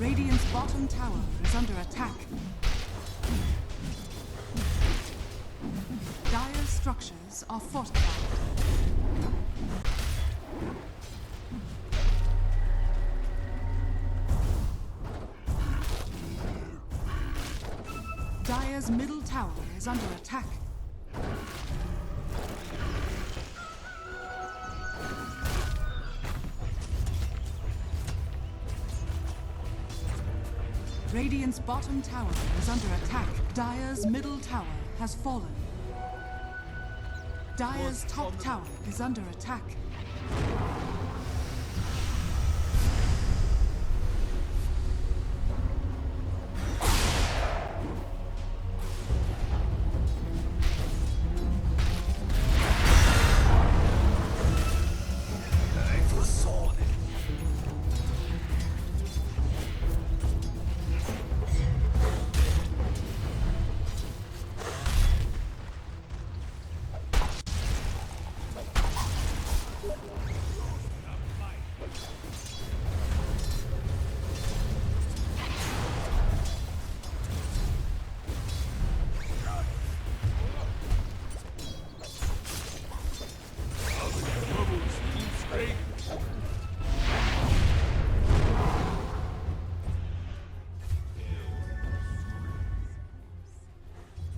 Radiant's bottom tower is under attack. Dire's structures are fortified. Dire's middle tower is under attack. Radiant's bottom tower is under attack. Dire's middle tower has fallen. Dire's top tower is under attack.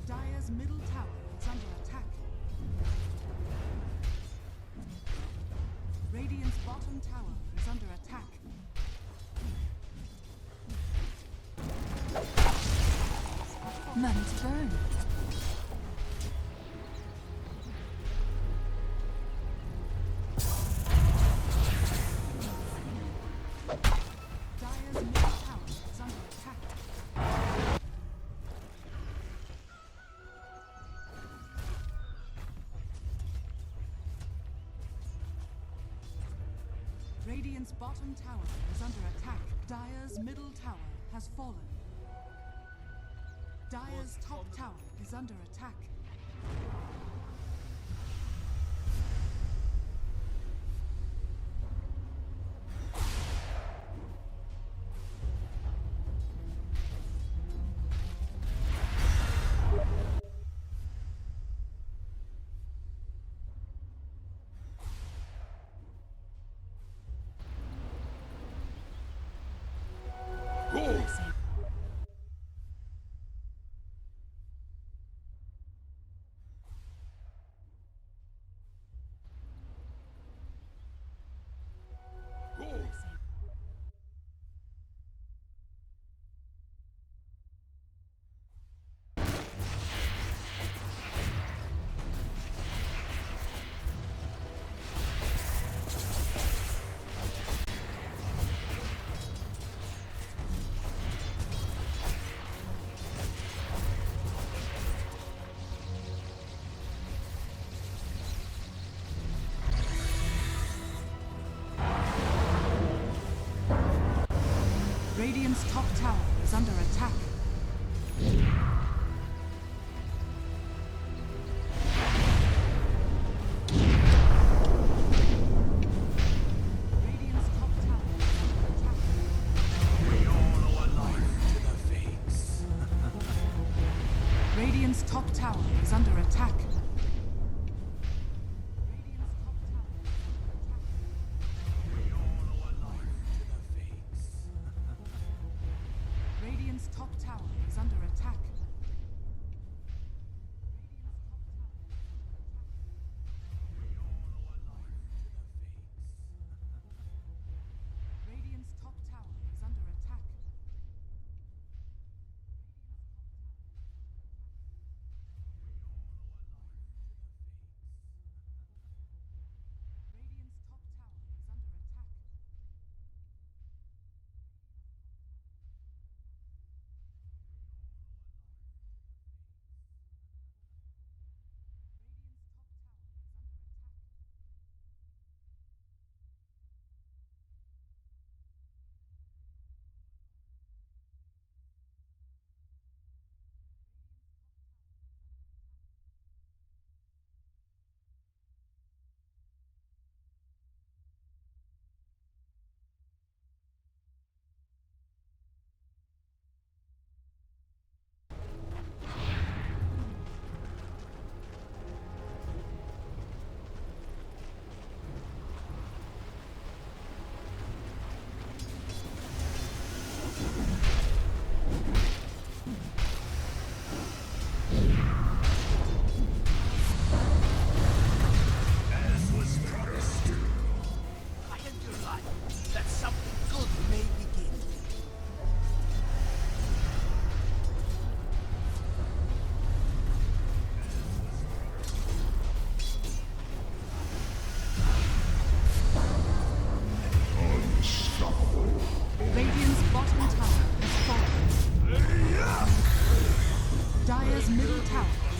Dire's middle tower is under attack. Radiant's bottom tower is under attack. Money to burn. Dire's middle tower is under attack. Radiant's bottom tower is under attack. Dire's middle tower has fallen. Dire's top tower is under attack. Radiant's top tower is under attack. Radiant's top tower is under attack. We all owe a life to the Fates. Radiant's top tower is under attack. Radiant's top tower is under attack.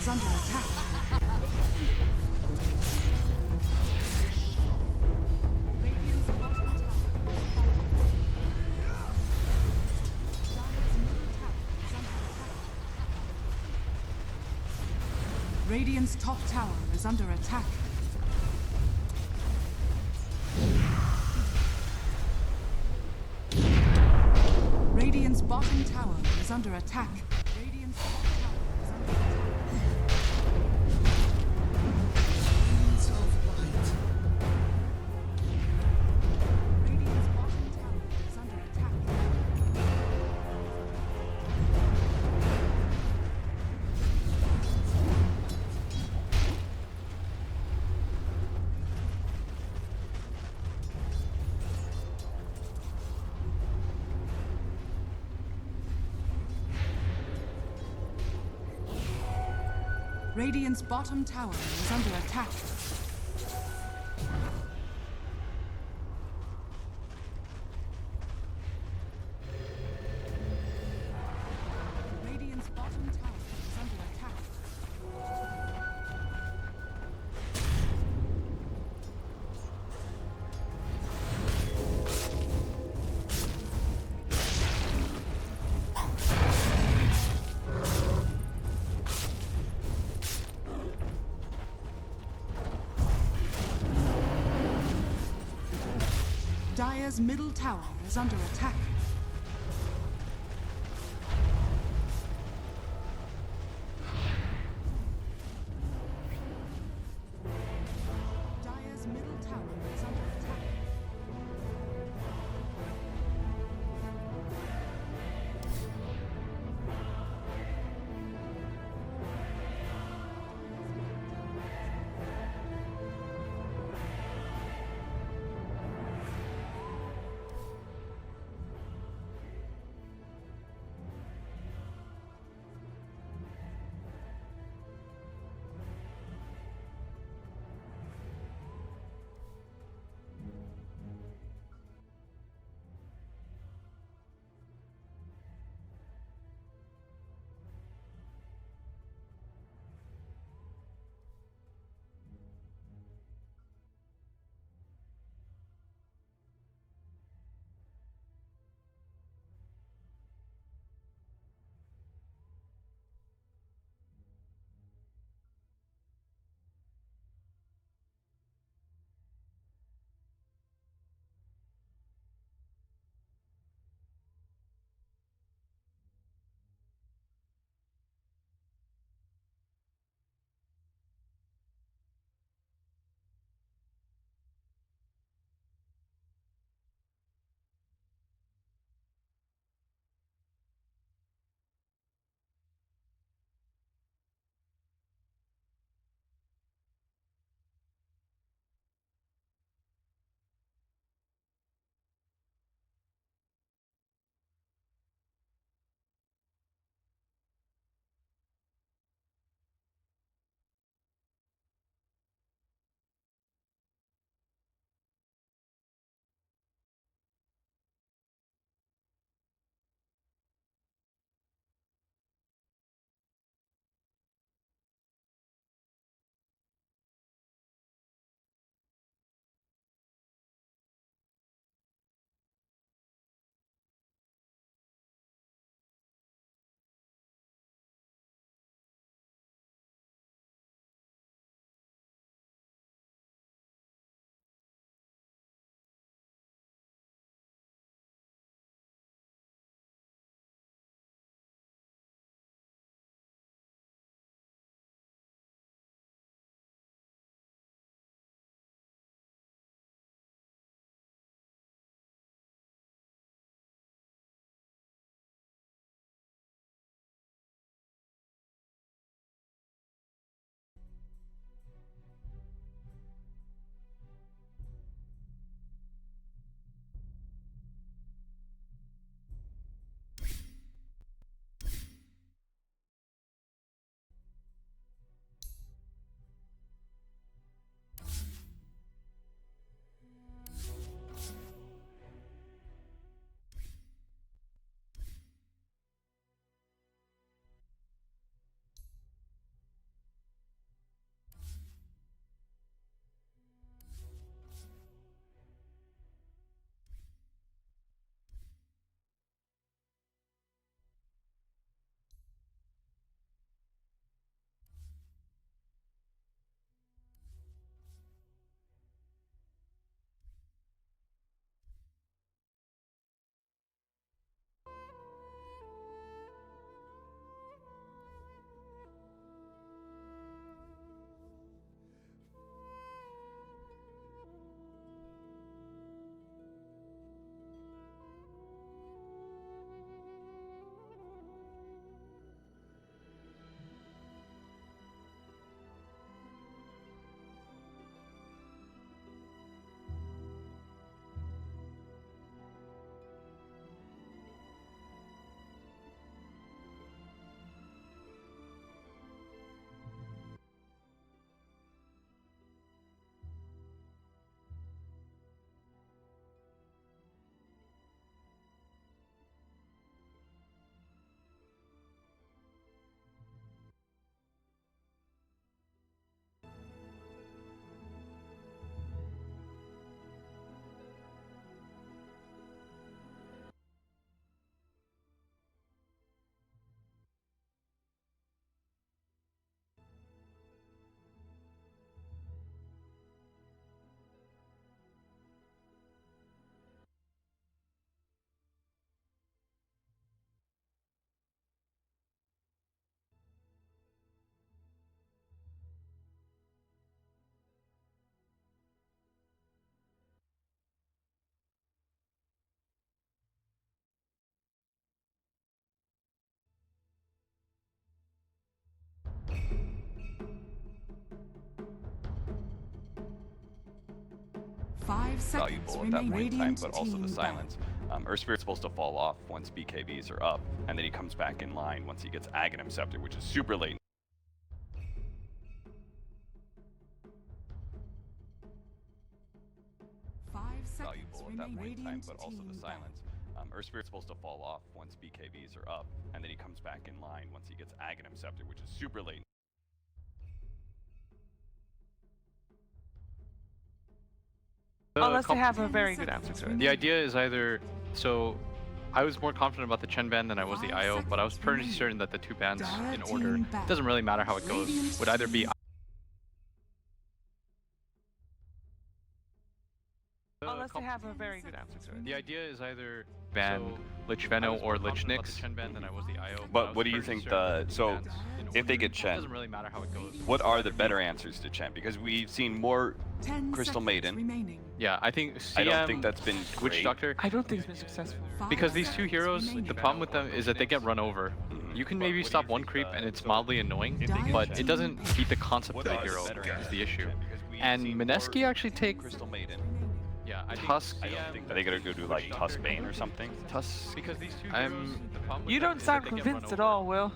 is under attack. Radiant's bottom tower Dire's middle tower is under attack. Radiant's top tower is under attack. Radiant's bottom tower is under attack. Radiant's top tower is under attack. Winds of light. Radiant's bottom tower is under attack. Radiant's bottom tower is under attack. Radiant's bottom tower is under attack. Dire's middle tower is under attack. Dire's middle tower is under attack. 5 seconds valuable at that remaining. point in time, Radiant but also the team silence. Earth Spirit's supposed to fall off once BKBs are up, and then he comes back in line once he gets Aghanim Scepter, which is super late. Valuable at that point in time, but also the silence. Earth Spirit's supposed to fall off once BKBs are up, and then he comes back in line once he gets Aghanim Scepter, which is super late. Unless they have a very good answer to it. The idea is either, so I was more confident about the Chen ban than I was the IO, but I was pretty certain that the two bans in order, it doesn't really matter how it goes, would either be Unless they have a very good answer to it. the idea is either ban Lich Venno or Lich Nyx. But what do you think so if they get Chen, doesn't really matter how it goes. what are the better answers to Chen? Because we've seen more 10 Crystal seconds Maiden. remaining. Yeah, I think CM, I don't think that's been Witch great. Doctor, I don't think it's been successful. because these two heroes, the problem with them is that they get run over. You can maybe stop one creep and it's mildly annoying, but it doesn't beat the concept of the hero is the issue. And Mineski actually take Crystal Maiden. yeah, Tusk. Are they gonna go do like Tusk Bane or something? Tusk. Because these two You don't sound convinced at all, Will.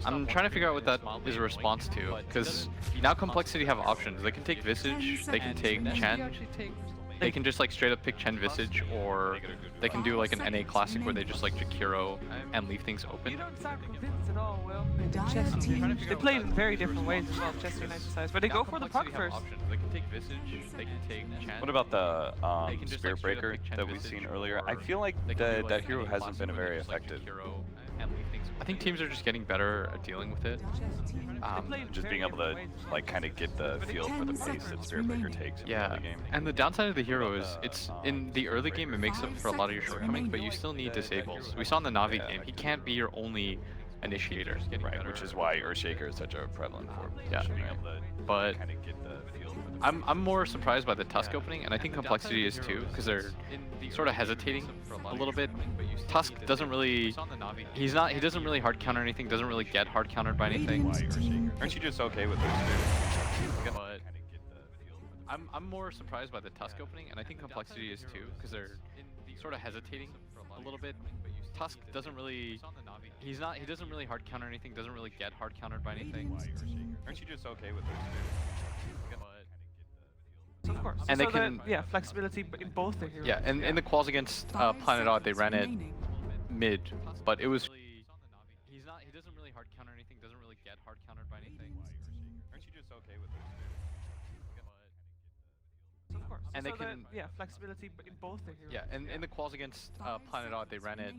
I'm trying to figure out what that is a response to, because now Complexity have options. They can take Visage, they can take Chen, they can just like straight up pick Chen Visage, or they can do like an NA classic where they just like Jakiro and leave things You open. don't sound convinced at all, Will. Dire team They play in very different ways as well, Chester and Exercise, but they go for the puck Complexity have first. options. They can take Visage, they can take Chen. What about the They can just, Spirit like, straight up Breaker pick Chen that we've Visage, seen earlier? I or feel like they can do, like, that an hero NA hasn't been classic where very they just, like, effective. Jakiro and leave things open. I think teams are just getting better at dealing with it. Just being able to like kind of get the feel for the pace that Spirit Breaker takes in the Yeah, early game. and the downside of the hero is it's in the early game it makes up for a lot of your shortcomings, but you still need disables. We saw in the Navi game, he can't be your only initiator. Right, which is why Earthshaker is such a prevalent form. Yeah, Being able to but kind of get the feel for the I'm more surprised by the Tusk opening, and I think Complexity is too, because they're sort of hesitating a little bit. Tusk doesn't really, he doesn't really hard counter anything, doesn't really get hard countered by anything. Aren't you just okay with Earthshaker? But I'm more surprised by the Tusk opening, and I think Complexity is too, because they're sort of hesitating a little bit. Tusk doesn't really, he doesn't really hard counter anything, doesn't really get hard countered by anything. Aren't you just okay with Earthshaker? So of course. And so they can, yeah, flexibility in both the heroes. yeah, and in the quals against Planet Odd, they ran it mid, but it was. He doesn't really hard counter anything, doesn't really get hard countered by anything. Aren't you just okay with So of course. And so they can, yeah, flexibility in both the heroes. yeah, and in the quals against Planet Odd, they ran it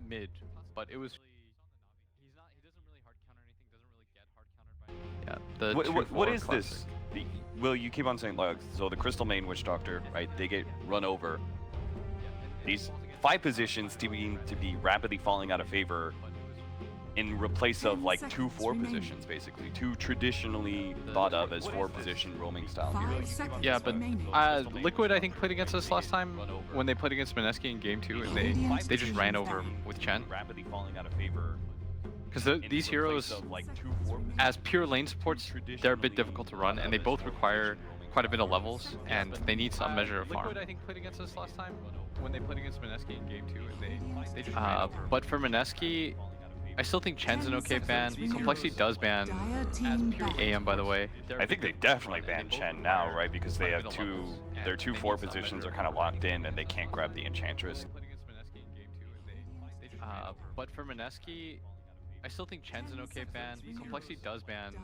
mid, but it was. He doesn't really hard counter anything, doesn't really get hard countered by anything. Yeah, the what 2-4 is classic. this? Will, you keep on saying like, so the Crystal Main Witch Doctor, right? They get run over. These 5 positions to be rapidly falling out of favor in replace of like 2-4 positions, basically 2 traditionally thought of as 4-position roaming style heroes. Yeah, but Liquid I think played against us last time when they played against Mineski in game 2, and they just ran over with Chen. Rapidly falling out of favor. Because these heroes, like 2-4 as pure lane supports, they're a bit difficult to run, and they both require quite a bit of levels, and they need some measure of farm. Liquid I think played against us last time when they played against Mineski in game 2, and they just ran over. But for Mineski, I still think Chen's an okay ban. Complexity does ban as pure AM, by the way. I think they definitely ban Chen now, right? Because they have their 2-4 positions are kind of locked in, and they can't grab the Enchantress. But for Mineski, I still think Chen's an okay ban. Complexity does ban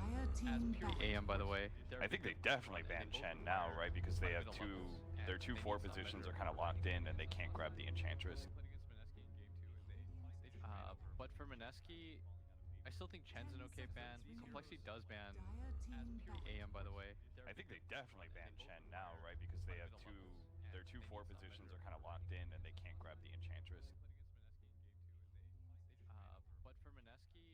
as pure AM, by the way. I think they definitely ban Chen now, right? Because they have their 2-4 positions are kind of locked in, and they can't grab the Enchantress. But for Mineski, I still think Chen's an okay ban. Complexity does ban as pure AM, by the way. I think they definitely ban Chen now, right? Because they have their 2-4 positions are kind of locked in, and they can't grab the Enchantress. But for Mineski,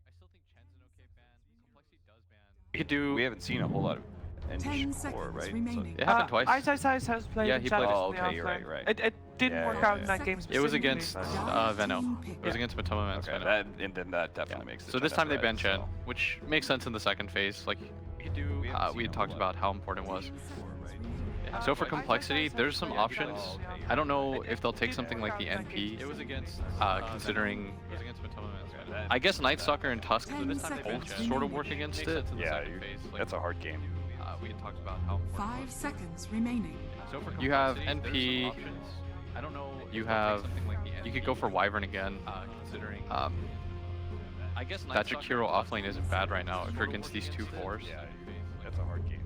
I still think Chen's an okay ban. Complexity does ban. We haven't seen a whole lot of 10 Enish seconds core, right? remaining. It happened twice. Exercise has played Yeah, in he chat played it. Oh, recently okay, you're right, offline. right. It didn't Yeah, work yeah, out in yeah. that game It specifically. was against but- Venno. It was against Matoma Man's Okay, Venno. and then that definitely makes the So this Chen time they red, ban Chen, so- which makes sense in the second phase. Like we had talked about how important it was. It So for complexity, there's some options. I don't know if they'll take something like the NP, considering I guess Night Stalker and Tusk both sort of work against it. Yeah, that's a hard game. We had talked about how 5 seconds remaining. you have NP. I don't know. You have. You could go for Wyvern again. Considering. I guess that Jakiro offlane isn't bad right now if you're against these two fours. Yeah, that's a hard game.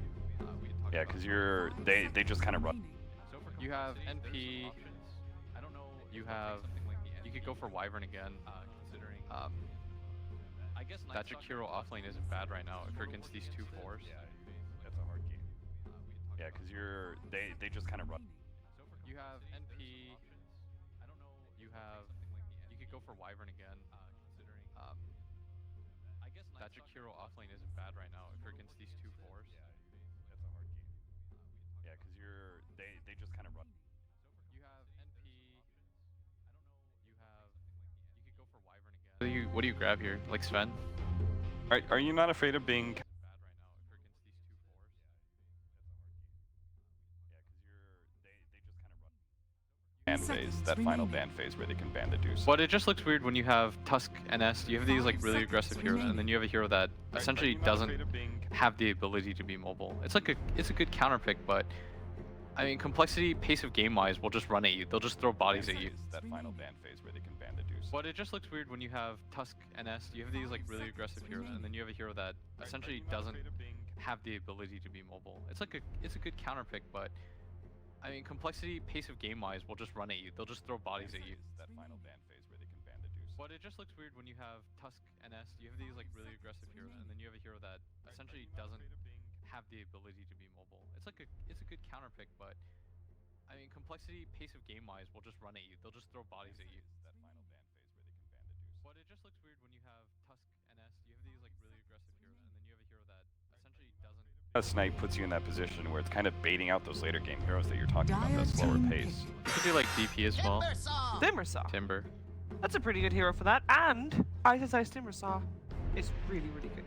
Yeah, because they just kind of run. You have NP. I don't know. You have. You could go for Wyvern again. Considering. I guess that Jakiro offlane isn't bad right now if you're against these two fours. Yeah, that's a hard game. Yeah, because they just kind of run. You have NP. I don't know. You have. You could go for Wyvern again. Considering. I guess that Jakiro offlane isn't bad right now if you're against these two fours. Yeah, that's a hard game. Yeah, because they just kind of run. You have NP. I don't know. You have. You could go for Wyvern again. What do you grab here? Like Sven? Are you not afraid of being? Bad right now if you're against these two fours. Ban phase, that final ban phase where they can ban the Deuce. But it just looks weird when you have Tusk NS. You have these like really aggressive heroes, and then you have a hero that essentially doesn't have the ability to be mobile. It's a good counter pick, but I mean complexity, pace of game wise, will just run at you. They'll just throw bodies at you. That final ban phase where they can ban the Deuce. But it just looks weird when you have Tusk NS. You have these like really aggressive heroes, and then you have a hero that essentially doesn't have the ability to be mobile. It's a good counter pick, but I mean complexity, pace of game wise, will just run at you. They'll just throw bodies at you. That final ban phase where they can ban the Deuce. But it just looks weird when you have Tusk NS. You have these like really aggressive heroes, and then you have a hero that essentially doesn't have the ability to be mobile. It's a good counter pick, but I mean complexity, pace of game wise, will just run at you. They'll just throw bodies at you. That final ban phase where they can ban the Deuce. But it just looks weird when you have Tusk NS. You have these like really aggressive heroes, and then you have a hero that essentially doesn't. Snipe puts you in that position where it's kind of baiting out those later game heroes that you're talking about, that slower pace. You could do like DP as well. Timbersaw. Timber. That's a pretty good hero for that. And Ice Ice Timbersaw is really, really good.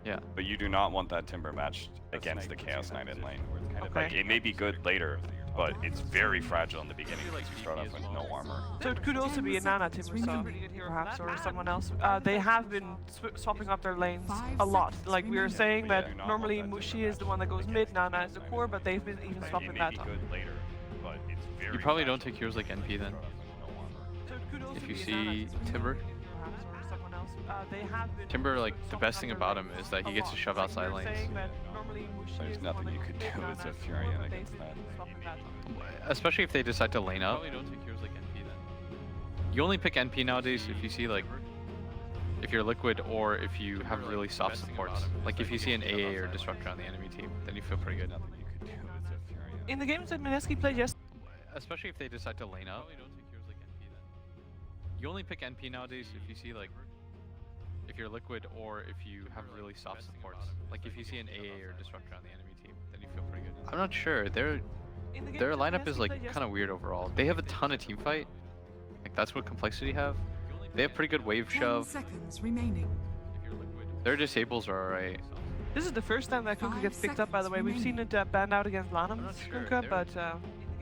Yeah. But you do not want that Timber matched against the Chaos Knight in lane. Okay. Like, it may be good later, but it's very fragile in the beginning because you start off with no armor. So it could also be a Nana Timbersaw, perhaps, or someone else. They have been swapping up their lanes a lot. Like we were saying that normally Mushi is the one that goes mid, Nana is the core, but they've been even swapping that up. You probably don't take heroes like NP then. So it could also If you be a Nana see Timbersaw, Timber, perhaps, or someone else. They have been Timber, like the best thing about him is that he gets to shove outside Like we were lanes. saying that normally Mushi There's is the nothing one you that could goes do mid, as Nana a is the core, Furion but they've against been that. swapping that up. Especially if they decide to lane up. Don't take heroes like NP then. You only pick NP nowadays if you see like, if you're liquid or if you have really soft supports. Like if you see an AA or Disruptor on the enemy team, then you feel pretty good. In the games that Mineski played yesterday, Especially if they decide to lane up. You only pick NP nowadays if you see like, if you're liquid or if you have really soft supports. Like if you see an AA or Disruptor on the enemy team, then you feel pretty good. I'm not sure. Their lineup is like kind of weird overall. They have a ton of team fight. Like that's what Complexity have. They have pretty good wave 10 shove. seconds remaining. Their disables are alright. this is the first time that Kunkka 5 gets picked up, by the way. We've seen it banned out against Lanham's sure. Kunkka, but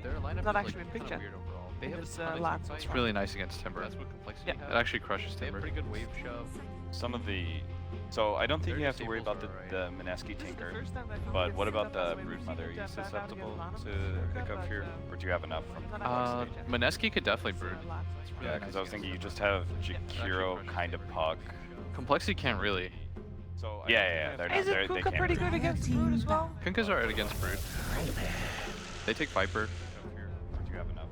Their lineup not is actually like been picked kinda yet. weird overall. They have a It's, ton of team Lance. fight. It's really nice against Timber. That's what Complexity Yeah. have. It actually crushes Timber. They have pretty good wave shove. Some of the... So I don't think Their you have to worry disables about the are Mineski This is the Tinker. first time that Kunkka But gets what picked about up, by the way. We've Brood seen Mother? Are it, you banned out against susceptible Lanham's to Kunkka, pick up but, here? Or do you have enough from... not actually picked yet. Mineski could definitely brood. Lance. Yeah, because I was thinking you just have Jakiro kind of pug. Complexity can't really. So yeah, they're not, Is it they Kunkka can't pretty really- good against Brood as well? Kunkka's alright against brood. They take Viper. Do you have enough?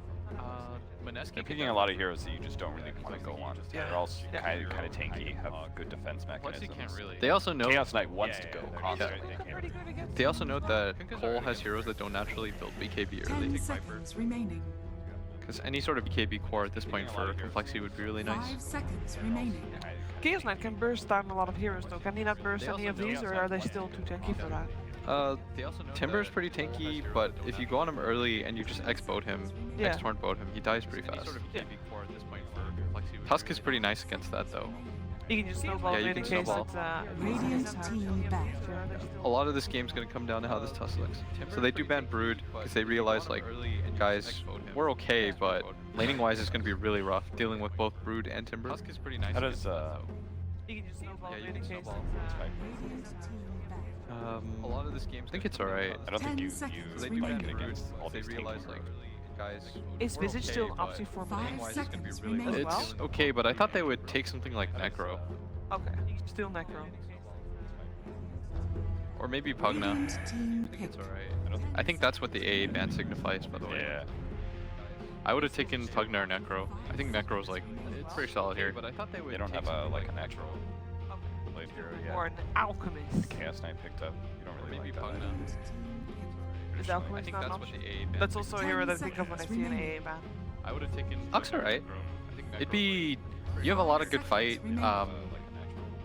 Mineski. They're picking a lot of heroes that you just don't really want to go on. Yeah. They're all Yeah. kind of tanky, have good defense Complexity mechanisms. can't really. They also know. Chaos Knight wants to go constantly. Kunkka pretty good against They also note that Cole has heroes that don't naturally build BKB or they 10 take Viper. seconds remaining. Because any sort of BKB core at this point for Complexity would be really nice. 5 seconds remaining. Chaos Knight can burst down a lot of heroes though. Can he not burst any of these, or are they still too tanky for that? Timber is pretty tanky, but if you go on him early and you just X-boat him, Yeah. X-torn boat him, he dies pretty fast. Yeah. Tusk is pretty nice against that though. You can just snowball Yeah, you in can case snowball. it's Radiant team back. A lot of this game's gonna come down to how this tusk looks. So they do ban Brood because they realize, like, guys, we're okay, but laning wise it's gonna be really rough dealing with both Brood and Timber. How does You can just snowball Yeah, you in can case snowball. Radiant team back. A lot of this game, I think it's alright. I don't think 10 you seconds fight remaining. against all They these realize, tanky like, guys, Is we're Visage okay, still an but option for 5 Mineski? wise it's gonna be seconds really remaining. As It's well? okay, but I thought they would take something like Necro. Okay, still Necro. Or maybe Pugna. Radiant team I think it's pick. alright. I think that's what the AA ban signifies, by the way. Yeah. I would have taken Pugna or Necro. I think Necro's like, it's pretty solid here. But I thought they would They don't have a like a natural Okay. blade hero yet. Or an Alchemist. Chaos Knight picked up. You don't Or really maybe like that. Pugna. Is I Alchemist think not an that's what option? the AA ban That's also a hero that I think of when I see an AA ban. I would have taken. Looks alright. I think It'd be. You have a lot of good fight. I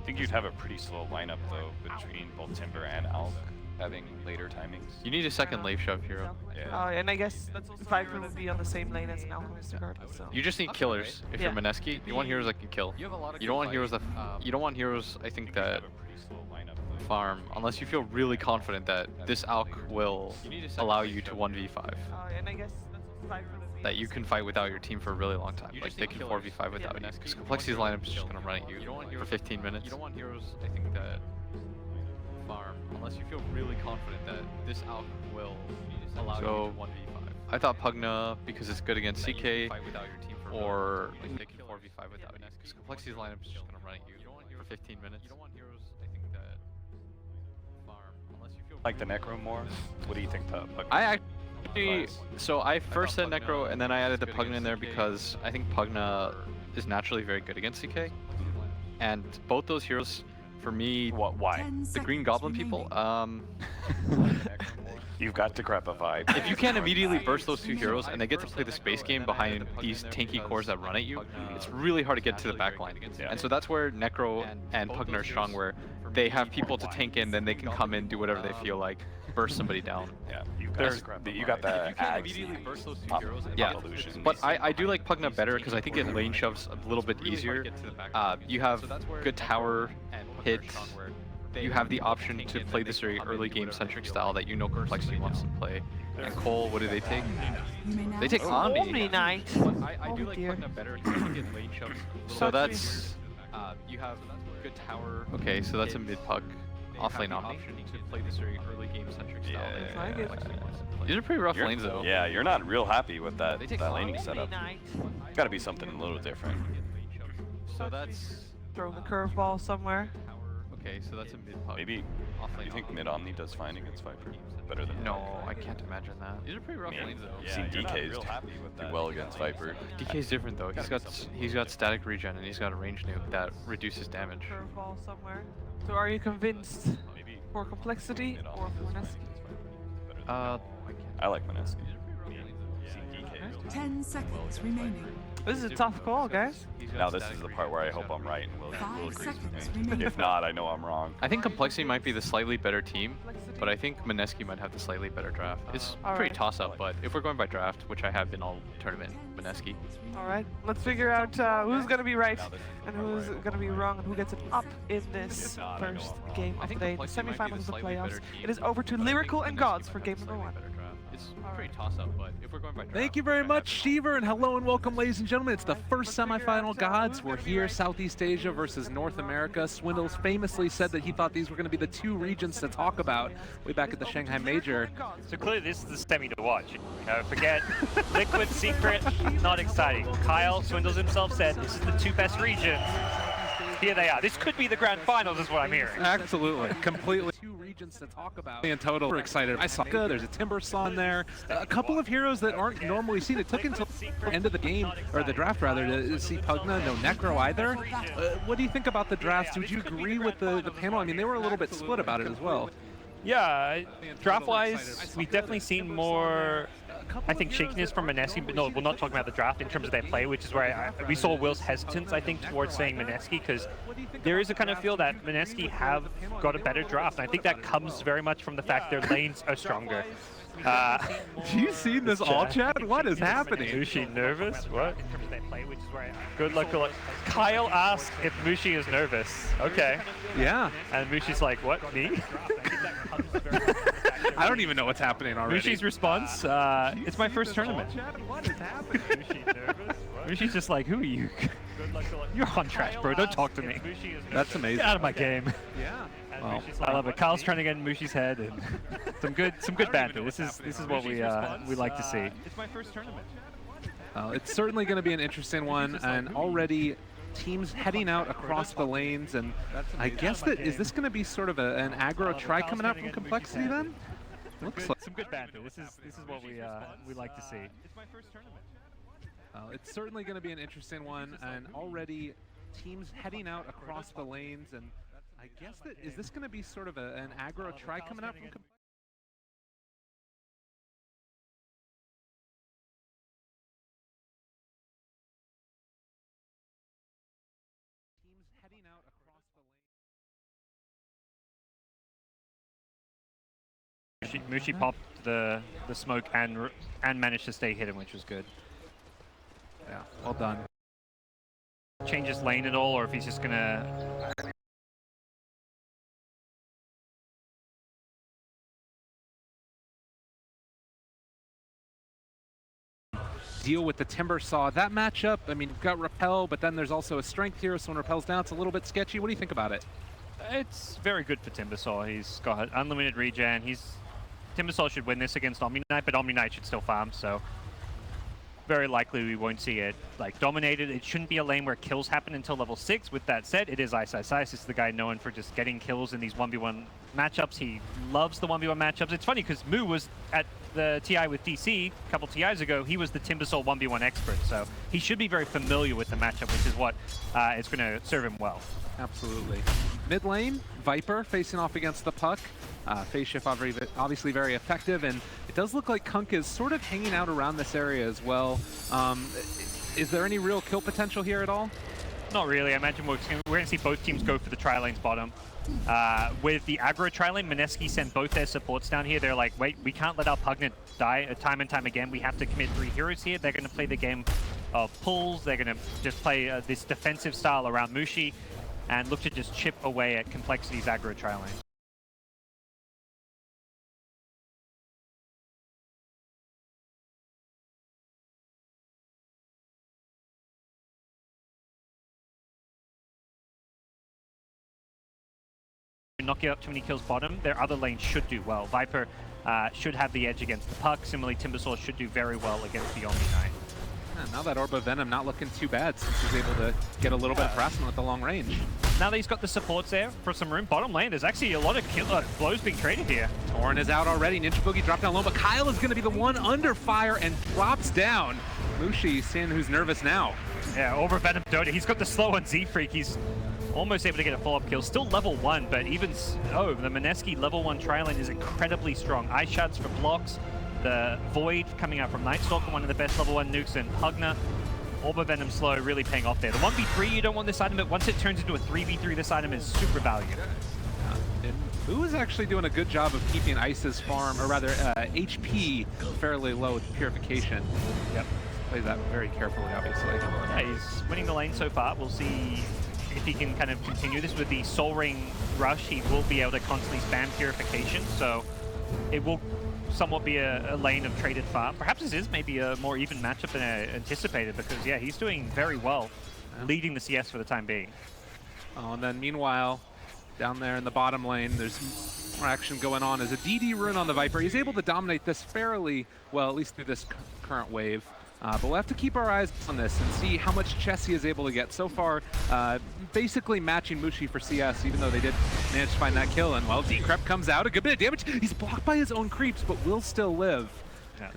think you'd have a pretty slow lineup though between both Timber and Alk having later timings. You need a second lave shove hero. Yeah. Oh, and I guess Viper would be on the same lane as an Alchemist regardless. So. You just need killers. If you're Yeah. Mineski, you want heroes that can kill. You don't want heroes that. You don't want heroes. I think that Have a pretty slow lineup though. farm unless you feel really confident that this Alk will allow you to 1v5. Oh, and I guess Viper would be That you can fight without your team for a really long time. Like they can 4v5 without you. Because Complexity's lineup is just gonna run at you for 15 minutes. You don't want heroes. I think that farm unless you feel really confident that this Alk will allow you to 1v5. I thought Pugna because it's good against CK or they can 4v5 without you. Because Complexity's lineup is just gonna run at you for 15 minutes. You don't want heroes. I think that farm unless you feel Like the Necro more? What do you think the Pugna I actually, so I first said Necro and then I added the Pugna in there because I think Pugna is naturally very good against CK. And both those heroes, for me, Why? 10 the Green seconds Goblin remaining. people, You've got to grab a vibe. if you can't immediately burst those two heroes and they get to play the space game behind these tanky cores that run at you, it's really hard to get to the back line. And so that's where Necro and Pugna are strong, where they have people to tank in, then they can come in, do whatever they feel like, burst somebody down. Yeah, you got the Ags, pop Yeah, illusion. but I do like Pugna better because I think it lane shoves a little bit easier. You have good tower hits. You have the option to play this very early game centric style that you know Complexity wants to play. And Cole, what do they take? You may now They take Omni Omni. Knight. I do like dear. Pugna better because I think it lane shoves. So that's you have good tower. Okay, so that's a mid pug. Offlane Omni. To play this very early game centric style. Yeah, I get it. These are pretty rough lanes though. Yeah, you're not real happy with that, They take that Omni laning setup. Knight. Got to be something a little different. So that's Throw the curveball somewhere. okay. So that's a mid pug. Maybe. Offlane You think Omni. mid Omni does fine against Viper? Better than No, I can't imagine that. These are pretty rough lanes though. I've seen DK's do well against Viper. DK's different though. He's got static regen and he's got a range nuke that reduces damage. Curveball somewhere. So are you convinced Maybe for Complexity or for Mineski? I like Mineski. Seen DK really 10 seconds remaining. This is a tough call, guys. Now this is the part where I hope I'm right and will 5 agree seconds with me. remaining. If not, I know I'm wrong. I think Complexity might be the slightly better team, but I think Mineski might have the slightly better draft. It's pretty Alright. toss-up, but if we're going by draft, which I have been all tournament, Mineski. Alright, let's figure out who's gonna be right and who's gonna be wrong and who gets it up in this first game of the day, the semifinals of the playoffs. It is over to Lyrical and Gods for game number 1. It's pretty toss-up, but if we're going by draft, Thank you very much, Sheever, and hello and welcome, ladies and gentlemen. It's the first semifinal, Gods. We're here, Southeast Asia versus North America. Swindles famously said that he thought these were going to be the two regions to talk about way back at the Shanghai Major. So clearly this is the semi to watch. Forget Liquid, Secret, not exciting. Kyle Swindles himself said this is the two best regions. Here they are. This could be the grand finals is what I'm hearing. Absolutely, completely. Two regions to talk about. In total, we're excited. I saw good. There's a Timber Son there. A couple of heroes that aren't normally seen. It took until the end of the game, or the draft rather, to see Pugna, no Necro either. What do you think about the drafts? Would you agree with the panel? I mean, they were a little bit split about it as well. Yeah, draft-wise, we've definitely seen more I think, shakiness from Mineski, but no, we're not talking about the draft in terms of their play, which is where we saw Will's hesitance, I think, towards saying Mineski, because there is a kind of feel that Mineski have got a better draft, and I think that comes very much from the fact their lanes are stronger. Have you seen this all chat? What is happening? Mushi nervous? What? Good luck, good luck. Kyle asked if Mushi is nervous. Okay. Yeah. And Mushi's like, what, me? I don't even know what's happening already. Mushi's response, it's my first tournament. What is happening? Mushi nervous? Mushi's just like, who are you? You're on trash, bro. Don't talk to me. That's amazing. Get out of my game. Yeah. Well, I love it. Kyle's trying to get in Mushi's head, and some good banter. This is what we like to see. It's my first tournament. It's certainly going to be an interesting one, and already teams heading out across the lanes, and I guess that is this going to be sort of an aggro try coming out from Complexity then? Looks like some good banter. This is what we like to see. It's my first tournament. It's certainly going to be an interesting one, and already teams heading out across the lanes, and I guess that is this going to be sort of an aggro try coming out from teams heading out across the lanes. Mushi popped the smoke and managed to stay hidden, which was good. Yeah, well done. Change his lane at all, or if he's just gonna deal with the Timber Saw. That matchup, I mean, you've got Repel, but then there's also a strength here, so when Repel's down, it's a little bit sketchy. What do you think about it? It's very good for Timbersaw. He's got unlimited regen. Timbersaw should win this against Omni Knight, but Omni Knight should still farm, so very likely we won't see it like dominated. It shouldn't be a lane where kills happen until level 6. With that said, it is Ice. This is the guy known for just getting kills in these 1v1 matchups. He loves the 1v1 matchups. It's funny because Moo was at the TI with DC a couple TIs ago. He was the Timbersaw 1v1 expert, so he should be very familiar with the matchup, which is what is going to serve him well. Absolutely. Mid lane, Viper facing off against the Puck. Phase shift obviously very effective, and it does look like Kunk is sort of hanging out around this area as well. Is there any real kill potential here at all? Not really. I imagine we're going to see both teams go for the tri-lanes bottom. With the aggro tri-lane, Mineski sent both their supports down here. They're like, wait, we can't let our Pugnet die time and time again. We have to commit 3 heroes here. They're going to play the game of pulls. They're going to just play this defensive style around Mushi and look to just chip away at Complexity's aggro tri-lane. Knock you up too many kills bottom, their other lanes should do well. Viper should have the edge against the Puck. Similarly, Timbersaw should do very well against the Omni Knight. Yeah, now that Orb of Venom not looking too bad since he's able to get a little bit of harassment with the long range. Now that he's got the supports there for some room, bottom lane, there's actually a lot of blows being traded here. Torn is out already. Ninja Boogie dropped down low, but Kyle is going to be the one under fire and drops down. Mushi, seeing who's nervous now. Yeah, over Venom Dota. He's got the slow on Z-Freak. He's almost able to get a follow-up kill. Still level 1, but even so, the Mineski level 1 tri-lane is incredibly strong. Ice Shards for blocks. The Void coming out from Nightstalker, one of the best level 1 nukes in Pugna. Orb of Venom slow really paying off there. The 1v3, you don't want this item, but once it turns into a 3v3, this item is super valued. Boo is actually doing a good job of keeping Ice's farm, or rather HP, fairly low with purification. Yep. Plays that very carefully, obviously. Yeah, he's winning the lane so far. We'll see if he can kind of continue this with the Soul Ring Rush. He will be able to constantly spam purification, so it will somewhat be a lane of traded farm. Perhaps this is maybe a more even matchup than I anticipated, because yeah, he's doing very well, leading the CS for the time being. Oh, and then meanwhile, down there in the bottom lane, there's more action going on as a DD rune on the Viper. He's able to dominate this fairly well, at least through this current wave. But we'll have to keep our eyes on this and see how much chess he is able to get. So far, basically matching Mushi for CS, even though they did manage to find that kill. And, well, Decrep comes out, a good bit of damage. He's blocked by his own creeps, but will still live. Yeah,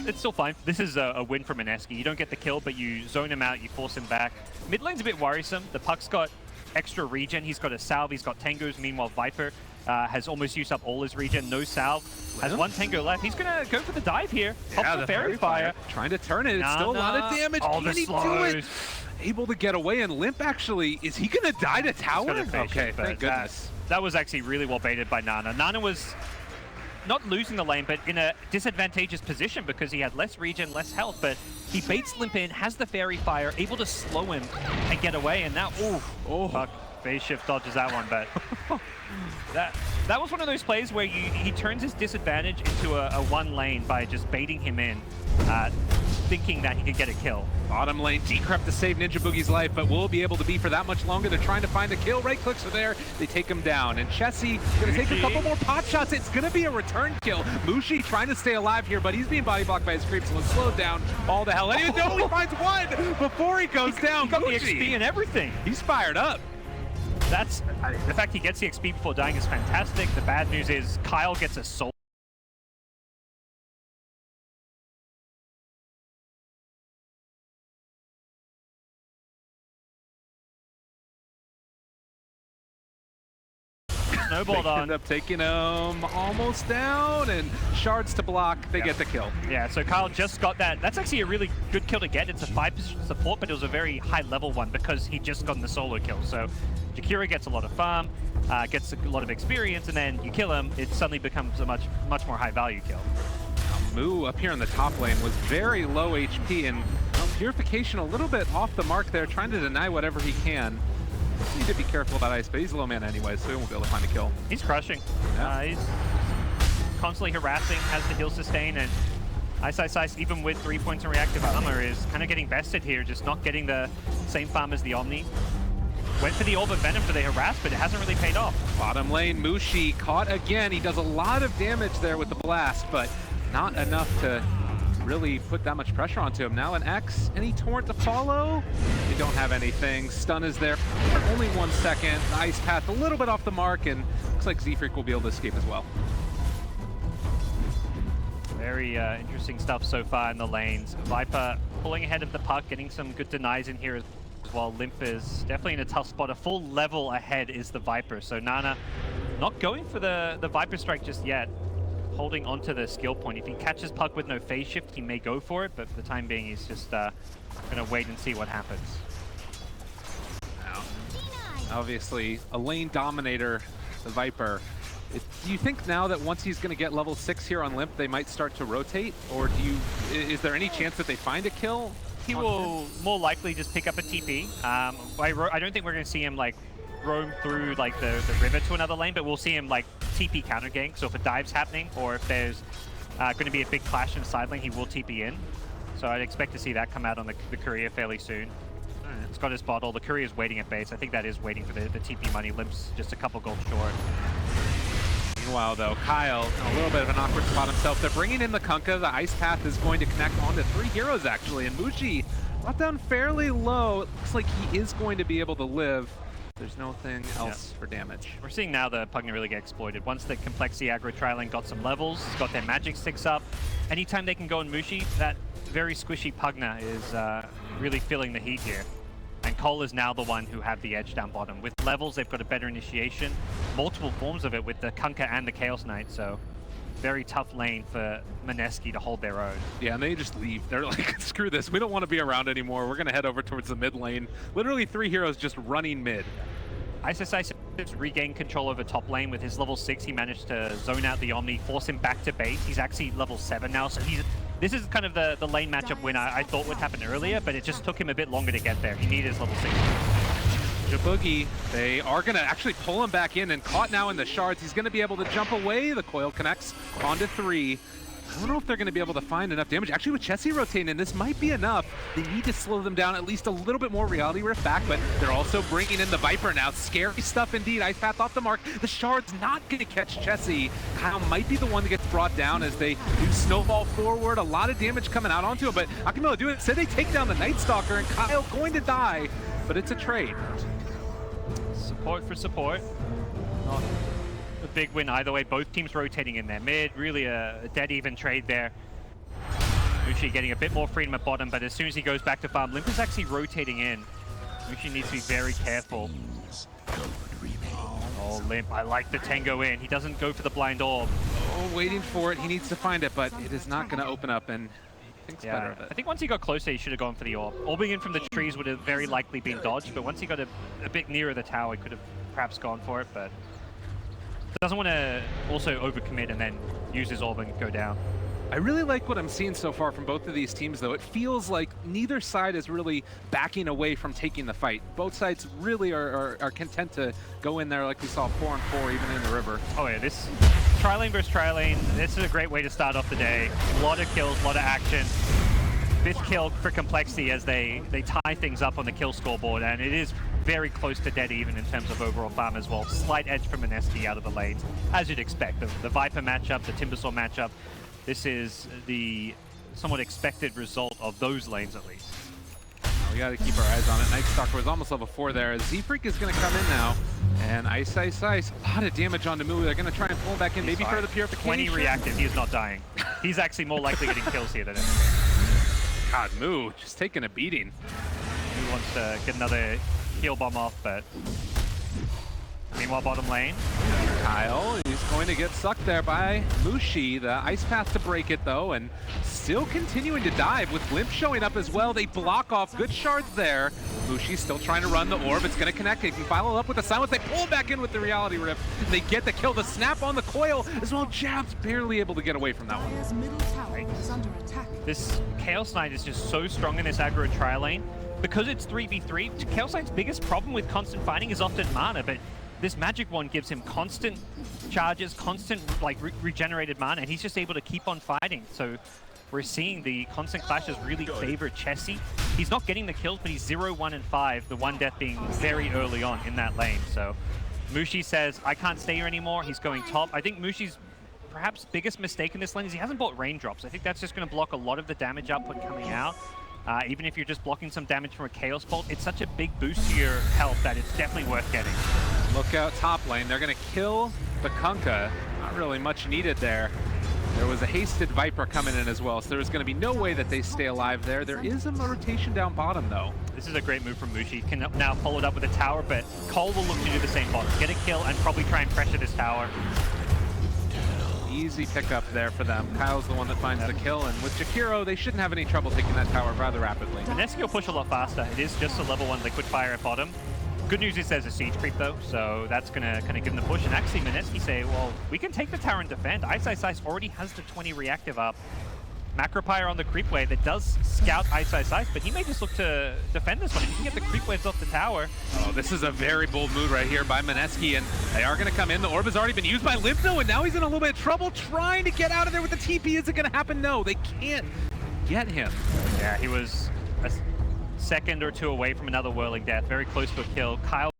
it's still fine. This is a win for Mineski. You don't get the kill, but you zone him out, you force him back. Mid lane's a bit worrisome. The Puck's got extra regen. He's got a salve, he's got Tangos. Meanwhile, Viper has almost used up all his regen, no salve, has one tango left. He's gonna go for the dive here. Pops the fairy fire. Trying to turn it. It's still a lot of damage. Oh, Can he do it? Able to get away, and Limp actually, is he gonna die to tower? Okay, thank goodness. That was actually really well baited by Nana. Nana was not losing the lane, but in a disadvantageous position because he had less regen, less health, but he baits Limp in, has the fairy fire, able to slow him and get away, and now, fuck, phase shift dodges that one, but that was one of those plays where he turns his disadvantage into a one lane by just baiting him in, thinking that he could get a kill. Bottom lane, Decrep to save Ninja Boogie's life, but will be able to be for that much longer. They're trying to find a kill. Right clicks are there. They take him down. And Chessie going to take a couple more pot shots. It's going to be a return kill. Mushi trying to stay alive here, but he's being body blocked by his creeps, so it's slowed down all the hell. And he only finds one before he goes down. He got Mushi, the XP and everything. He's fired up. That's the fact he gets the XP before dying is fantastic. The bad news is Kyle gets a soul. Snowballed they on. end up taking him almost down, and shards to block. They get the kill. Yeah, so Kyle just got that. That's actually a really good kill to get. It's a 5-position support, but it was a very high-level one because he just got the solo kill. So Jakira gets a lot of farm, gets a lot of experience, and then you kill him, it suddenly becomes a much more high-value kill. Moo up here in the top lane was very low HP, and Purification a little bit off the mark there, trying to deny whatever he can. Need to be careful about Ice, but he's low man anyway, so he won't be able to find a kill. He's crushing. Yeah. He's constantly harassing, has the heal sustain, and Ice, even with 3 points in reactive armor, is kind of getting bested here, just not getting the same farm as the Omni. Went for the Orb of Venom for the harass, but it hasn't really paid off. Bottom lane, Mushi caught again. He does a lot of damage there with the blast, but not enough to really put that much pressure onto him. Now an X, any torrent to follow? They don't have anything. Stun is there for only 1 second. The Ice Path a little bit off the mark, and looks like Z-Freak will be able to escape as well. Very interesting stuff so far in the lanes. Viper pulling ahead of the puck, getting some good denies in here as well. Limp is definitely in a tough spot. A full level ahead is the Viper, so Nana not going for the Viper strike just yet. Holding onto the skill point. If he catches puck with no phase shift, he may go for it, but for the time being, he's just going to wait and see what happens. Now, obviously, a lane dominator, the Viper. Do you think now that once he's going to get level 6 here on Limp, they might start to rotate? Or is there any chance that they find a kill? He will more likely just pick up a TP. I don't think we're going to see him like roam through like the river to another lane, but we'll see him like TP counter gank. So if a dive's happening or if there's going to be a big clash in the side lane, he will TP in. So I'd expect to see that come out on the courier fairly soon. It's got his bottle. The courier's waiting at base. I think that is waiting for the TP money. Limp's just a couple gold short. Meanwhile, though, Kyle in a little bit of an awkward spot himself. They're bringing in the Kunkka. The Ice Path is going to connect onto 3 heroes, actually. And Mushi brought down fairly low. It looks like he is going to be able to live. There's nothing else for damage. We're seeing now the Pugna really get exploited. Once the Complexity aggro trialing got some levels, got their magic sticks up, anytime they can go on Mushi, that very squishy Pugna is really feeling the heat here. And Cole is now the one who have the edge down bottom. With levels, they've got a better initiation, multiple forms of it with the Kunkka and the Chaos Knight, so very tough lane for Mineski to hold their own. Yeah, and they just leave. They're like, screw this, we don't want to be around anymore. We're going to head over towards the mid lane. Literally 3 heroes just running mid. Ice regained control over top lane. With his level 6, he managed to zone out the Omni, force him back to base. He's actually level 7 now, so this is kind of the lane matchup win I thought would happen earlier, but it just took him a bit longer to get there. He needed his level 6. Boogie, they are going to actually pull him back in, and caught now in the shards. He's going to be able to jump away. The coil connects onto 3. I don't know if they're going to be able to find enough damage. Actually, with Chessie rotating in, this might be enough. They need to slow them down at least a little bit more. Reality Rift back, but they're also bringing in the Viper now. Scary stuff indeed. Ice Path off the mark. The shard's not going to catch Chessie. Kyle might be the one that gets brought down as they do snowball forward. A lot of damage coming out onto him, but Akimura do it. Said they take down the Night Stalker, and Kyle going to die, but it's a trade. Support for support. Not a big win either way. Both teams rotating in their mid. Really a dead even trade there. Mushi getting a bit more freedom at bottom, but as soon as he goes back to farm, Limp is actually rotating in. Mushi needs to be very careful. Oh, Limp, I like the Tango in. He doesn't go for the blind orb. Oh, waiting for it. He needs to find it, but it is not going to open up, and he thinks better of it. I think once he got closer, he should have gone for the orb. Orbing in from the trees would have very likely been dodged, but once he got a bit nearer the tower, he could have perhaps gone for it, but doesn't want to also overcommit and then use his orb and go down. I really like what I'm seeing so far from both of these teams, though. It feels like neither side is really backing away from taking the fight. Both sides really are content to go in there like we saw 4-on-4 even in the river. Oh yeah, this tri-lane versus tri-lane, this is a great way to start off the day. A lot of kills, a lot of action. 5th kill for Complexity as they tie things up on the kill scoreboard, and it is very close to dead even in terms of overall farm as well. Slight edge from Mineski out of the lanes, as you'd expect. The Viper matchup, the Timbersaw matchup, this is the somewhat expected result of those lanes at least. We got to keep our eyes on it. Night Stalker was almost level 4 there. Z-Freak is going to come in now. And Ice. A lot of damage on Mu. They're going to try and pull him back in, maybe for the purification. 20 reactive, he is not dying. He's actually more likely getting kills here than anything. God, Mu just taking a beating. He wants to get another heal bomb off, but meanwhile, bottom lane. Kyle, he's going to get sucked there by Mushi. The ice path to break it, though, and still continuing to dive with Limp showing up as well. They block off good shards there. Mushi still trying to run the orb. It's going to connect. They can follow up with the silence. They pull back in with the reality rift. They get the kill. The snap on the coil as well. Jab's barely able to get away from that one. Dire's middle tower is under attack. This Chaos Knight is just so strong in this aggro tri-lane. Because it's 3v3, Chaos Knight's biggest problem with constant fighting is often mana, but this Magic Wand gives him constant charges, constant regenerated mana, and he's just able to keep on fighting. So we're seeing the constant clashes really favor Chessie. He's not getting the kills, but he's 0, 1, and 5, the one death being very early on in that lane. So Mushi says, I can't stay here anymore. He's going top. I think Mushi's perhaps biggest mistake in this lane is he hasn't bought raindrops. I think that's just going to block a lot of the damage output coming out. Even if you're just blocking some damage from a Chaos Bolt, it's such a big boost to your health that it's definitely worth getting. Look out top lane. They're going to kill the Kunkka. Not really much needed there. There was a hasted Viper coming in as well, so there's going to be no way that they stay alive there. There is a rotation down bottom, though. This is a great move from Mushi. Can now follow it up with a tower, but Cole will look to do the same bottom. Get a kill and probably try and pressure this tower. Easy pickup there for them. Kyle's the one that finds the kill, and with Jakiro, they shouldn't have any trouble taking that tower rather rapidly. Mineski will push a lot faster. It is just a level 1 liquid fire at bottom. Good news is there's a siege creep though, so that's gonna kind of give them the push. And actually, Mineski say, well, we can take the tower and defend. Ice already has the 20 reactive up. Macropyre on the creep wave that does scout Ice, but he may just look to defend this one. If he can get the creep waves off the tower. Oh, this is a very bold move right here by Mineski, and they are going to come in. The orb has already been used by Lympho, and now he's in a little bit of trouble trying to get out of there with the TP. Is it going to happen? No, they can't get him. Yeah, he was a second or two away from another whirling death. Very close to a kill. Kyle